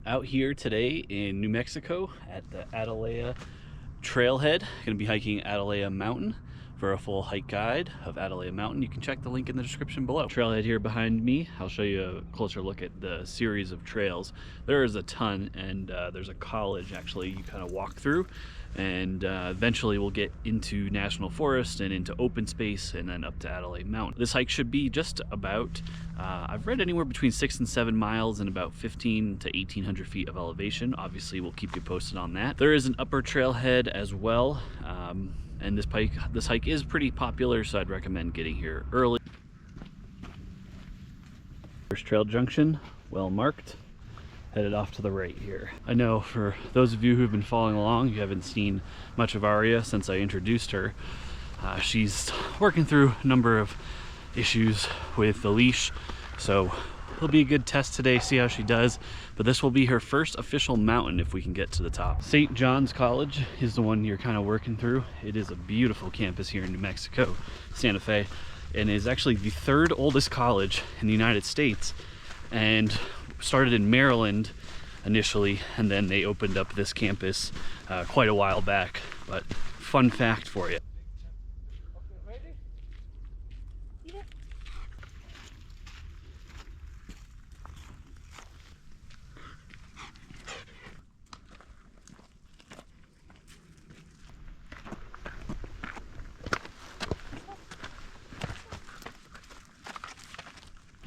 Out here today in New Mexico at the Atalaya Trailhead. Going to be hiking Atalaya Mountain. For a full hike guide of Atalaya Mountain, you can check the link in the description below. Trailhead here behind me, I'll show you a closer look at the series of trails. There is a ton, and there's a college actually you kind of walk through, and eventually we'll get into national forest and into open space and then up to Atalaya Mountain. This hike should be just about, I've read anywhere between 6 and 7 miles and about 15 to 1800 feet of elevation. Obviously we'll keep you posted on that. There is an upper trailhead as well. And this hike is pretty popular, so I'd recommend getting here early. First trail junction, well marked, headed off to the right here. I know for those of you who've been following along, you haven't seen much of Aria since I introduced her. She's working through a number of issues with the leash, so it'll be a good test today, see how she does. But this will be her first official mountain if we can get to the top. St. John's College is the one you're kind of working through. It is a beautiful campus here in New Mexico, Santa Fe, and is actually the 3rd oldest college in the United States, and started in Maryland initially, and then they opened up this campus quite a while back. But fun fact for you.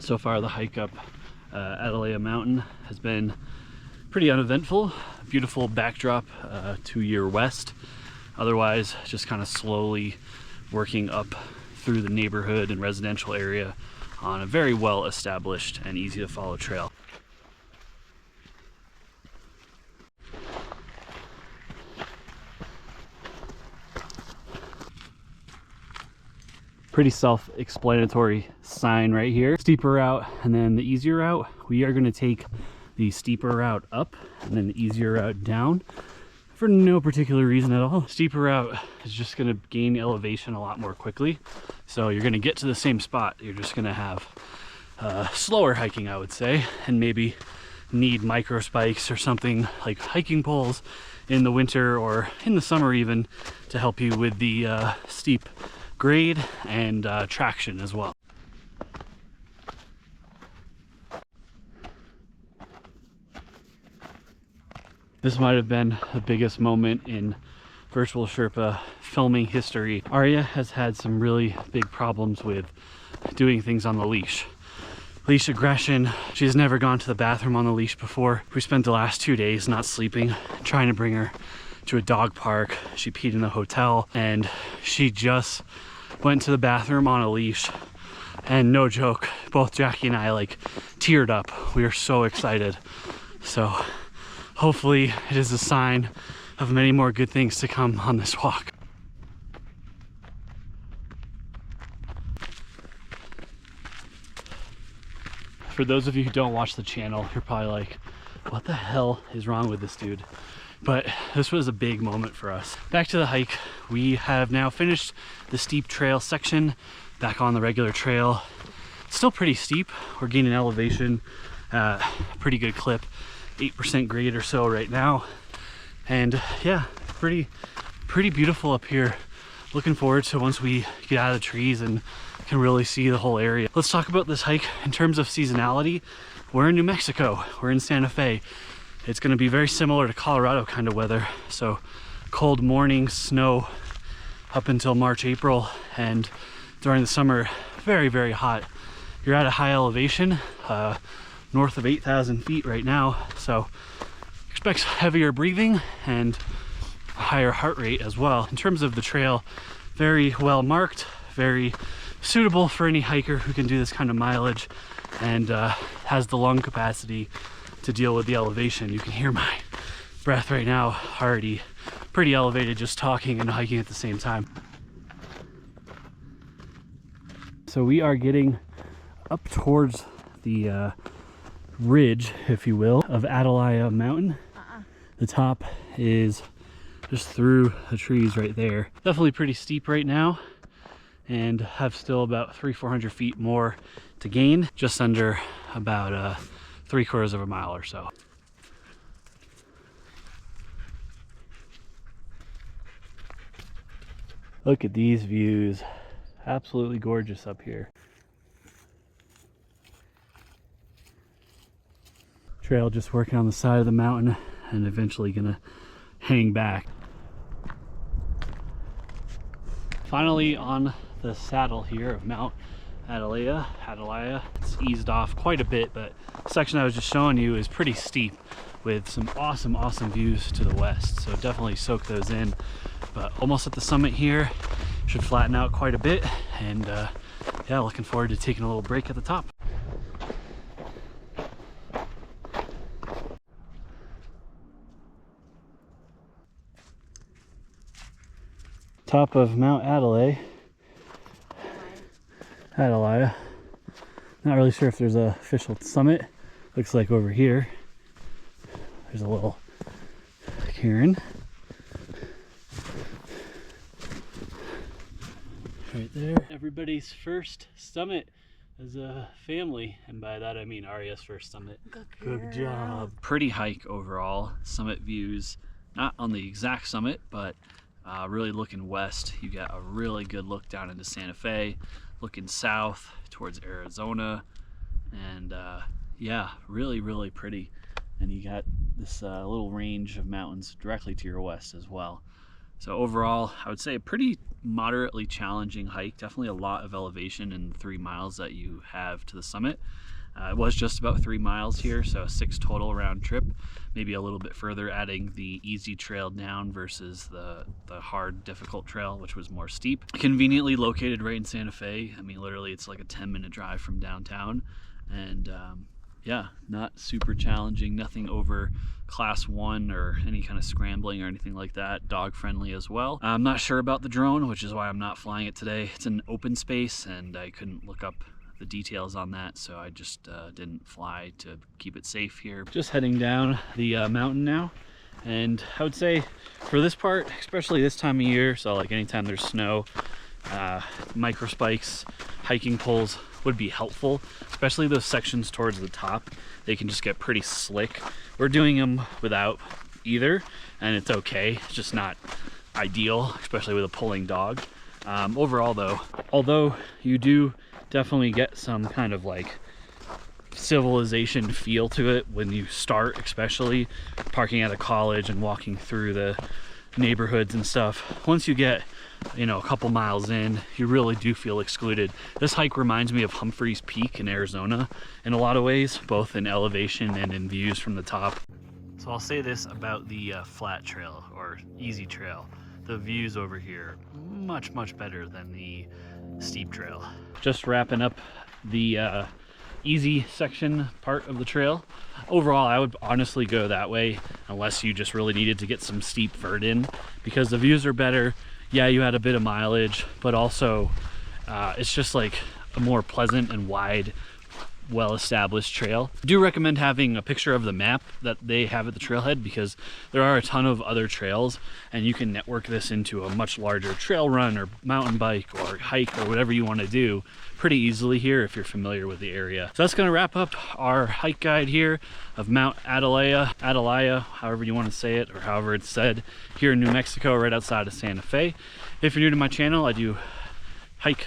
So far the hike up Atalaya Mountain has been pretty uneventful. Beautiful backdrop to your west. Otherwise just kind of slowly working up through the neighborhood and residential area on a very well established and easy to follow trail. Pretty self-explanatory sign right here. Steeper route and then the easier route. We are going to take the steeper route up and then the easier route down for no particular reason at all. Steeper route is just going to gain elevation a lot more quickly, so you're going to get to the same spot. You're just going to have slower hiking, I would say, and maybe need micro spikes or something like hiking poles in the winter or in the summer even to help you with the steep grade and traction as well. This might have been the biggest moment in virtual Sherpa filming history. Aria has had some really big problems with doing things on the leash. Leash aggression. She's never gone to the bathroom on the leash before. We spent the last 2 days not sleeping, trying to bring her to a dog park. She peed in the hotel, and she just went to the bathroom on a leash, and no joke, both Jackie and I like teared up. We were so excited. So hopefully it is a sign of many more good things to come on this walk. For those of you who don't watch the channel, you're probably like, what the hell is wrong with this dude? But this was a big moment for us. Back to the hike. We have now finished the steep trail section, back on the regular trail. It's still pretty steep. We're gaining elevation, pretty good clip, 8% grade or so right now. And yeah, pretty beautiful up here. Looking forward to once we get out of the trees and can really see the whole area. Let's talk about this hike in terms of seasonality. We're in New Mexico, we're in Santa Fe. It's going to be very similar to Colorado kind of weather. So cold mornings, snow up until March, April, and during the summer, very, very hot. You're at a high elevation, north of 8,000 feet right now. So expect heavier breathing and higher heart rate as well. In terms of the trail, very well marked, very suitable for any hiker who can do this kind of mileage, and has the lung capacity to deal with the elevation. You can hear my breath right now, already pretty elevated just talking and hiking at the same time. So we are getting up towards the ridge, if you will, of Atalaya Mountain. The top is just through the trees right there. Definitely pretty steep right now, and have still about 300-400 feet more to gain, just under about 3/4 of a mile or so. Look at these views. Absolutely gorgeous up here. Trail just working on the side of the mountain and eventually gonna hang back. Finally on the saddle here of Mount Atalaya. It's eased off quite a bit, but the section I was just showing you is pretty steep with some awesome views to the west. So definitely soak those in. But almost at the summit here, should flatten out quite a bit. And yeah, looking forward to taking a little break at the top. Top of Mount Atalaya. Not really sure if there's an official summit. Looks like over here there's a little cairn right there. Everybody's first summit as a family, and by that I mean Arya's first summit. Good job. Pretty hike overall. Summit views not on the exact summit, but really looking west. You got a really good look down into Santa Fe, looking south towards Arizona, and yeah, really pretty. And you got this little range of mountains directly to your west as well. So overall, I would say a pretty moderately challenging hike. Definitely a lot of elevation in the 3 miles that you have to the summit. It was just about 3 miles here, so 6 total round trip, maybe a little bit further, adding the easy trail down versus the hard, difficult trail, which was more steep. Conveniently located right in Santa Fe. I mean, literally it's like a 10-minute drive from downtown, and yeah, not super challenging, nothing over class 1 or any kind of scrambling or anything like that. Dog friendly as well. I'm not sure about the drone, which is why I'm not flying it today. It's an open space and I couldn't look up the details on that, so I just didn't fly to keep it safe here. Just heading down the mountain now, and I would say for this part, especially this time of year, so like anytime there's snow, micro spikes, hiking poles would be helpful, especially those sections towards the top. They can just get pretty slick. We're doing them without either, and it's okay. It's just not ideal, especially with a pulling dog. Overall though, although you do definitely get some kind of like civilization feel to it when you start, especially parking at a college and walking through the neighborhoods and stuff. Once you get, you know, a couple miles in, you really do feel excluded. This hike reminds me of Humphreys Peak in Arizona in a lot of ways, both in elevation and in views from the top. So I'll say this about the flat trail or easy trail. The views over here much better than the steep trail. Just wrapping up the easy section part of the trail. Overall, I would honestly go that way unless you just really needed to get some steep vert in, because the views are better. Yeah, you had a bit of mileage, but also it's just like a more pleasant and wide, well-established trail. I do recommend having a picture of the map that they have at the trailhead, because there are a ton of other trails and you can network this into a much larger trail run or mountain bike or hike or whatever you want to do pretty easily here if you're familiar with the area. So that's going to wrap up our hike guide here of Mount Atalaya, however you want to say it or however it's said, here in New Mexico, right outside of Santa Fe. If you're new to my channel, I do hike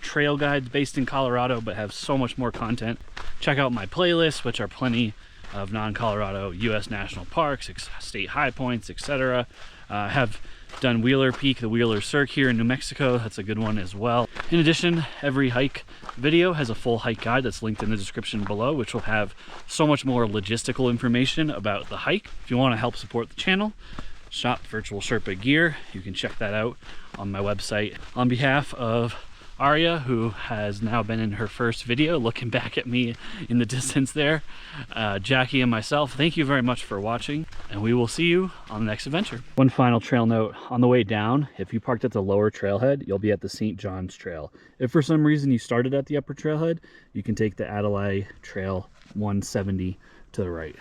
trail guides based in Colorado, but have so much more content. Check out my playlists, which are plenty of non-Colorado U.S. national parks, state high points, etc. Have done Wheeler Peak, the Wheeler Cirque here in New Mexico. That's a good one as well. In addition, every hike video has a full hike guide that's linked in the description below, which will have so much more logistical information about the hike. If you want to help support the channel, shop Virtual Sherpa gear. You can check that out on my website. On behalf of Arya, who has now been in her first video, looking back at me in the distance there, Jackie and myself, thank you very much for watching, and we will see you on the next adventure. One final trail note, on the way down, if you parked at the lower trailhead, you'll be at the St. John's Trail. If for some reason you started at the upper trailhead, you can take the Atalaya Trail 170 to the right.